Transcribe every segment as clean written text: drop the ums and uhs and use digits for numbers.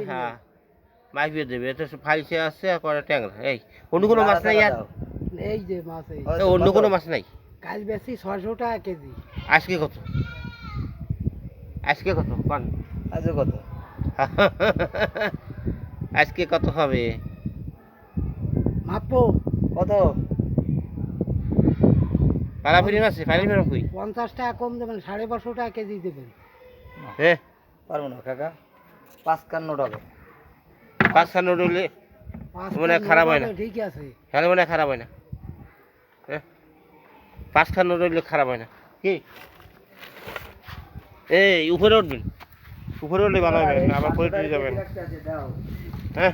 হ্যাঁ মাইপে দেবে তো ফাইসে আছে আর কটা ট্যাংরা এই অন্য কোনো মাছ নাই আর এই যে মাছ এই অন্য কোনো মাছ নাই কাল বেশি 600 টাকা কেজি আজকে কত আজকে কত কোন আজকে কত আজকে কত হবে মাপো কত পালাফিরি মাছ পালাফিরি কই 50 টাকা কম দেবেন 550 টাকা কেজি দেবেন হ্যাঁ পারবো না কাকা 55 টাকা 55 হলে মনে খারাপ হয় না ঠিক আছে হ্যাঁ মনে খারাপ হয় না হ্যাঁ 55 হলে খারাপ হয় না কি এই উপরে উঠবেন উপরে উঠলে ভালো হবে না আবার পরে চলে যাবেন হ্যাঁ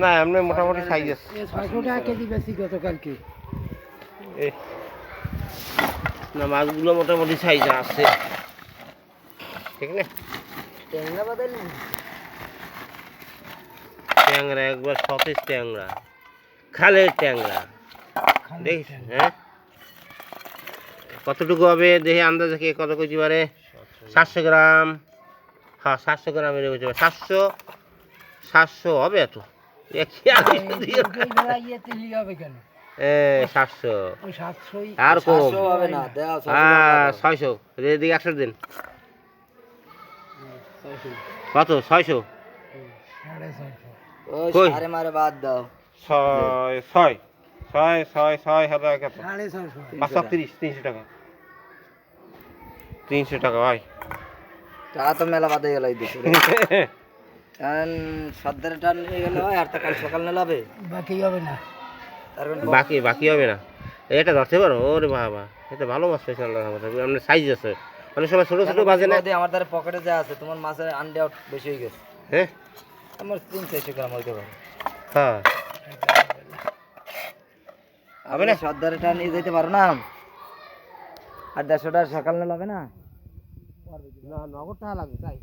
না এমনি মোটামুটি সাইজ আছে 600 টাকা কেজি বেশি গতকালকে না মাছগুলো মোটামুটি সাইজ আছে ঠিক না ট্যাংরা বাদাল ট্যাংরা একবার সতেজ ট্যাংরা খালের ট্যাংরা দেখিস হ্যাঁ কতটুকু হবে দেখে আন্দাজে কে কত কেজি পারে 700 গ্রাম হ্যাঁ 700 গ্রামের হয়ে যাবে 700 হবে এত 700 আর কম হ্যাঁ 600 এদিকে 100 দিন কত 600 কই আরে মারে বাদ দাও 6 হবে কত 650 300 টাকা 300 টাকা ভাই তা তো মেলা বাদে গেলাই দিছে কারণ সদ্দারে টান নিয়ে গেল আর তা কাল সকাল নিয়ে লাবে বাকি হবে না বাকি হবে না এটা ধরতে পারো ওরে বাবা এটা ভালো মাছ পেয়েছে আল্লাহর রহমতে আপনার সাইজ আছে অনেক সময় ছোট ছোট বাজে না আমার দ্বারা পকেটে যা আছে তোমার মাছের আন্ডে আউট বেশি হয়ে গেছে হ্যাঁ আমার 300 গ্রাম হইতে পারে হ্যাঁ হবে না সদ্দারে টান নিয়ে যেতে পারো না আর 150 টাকা সকাল নিয়ে লাবে না নগদ টাকা লাগবে তাই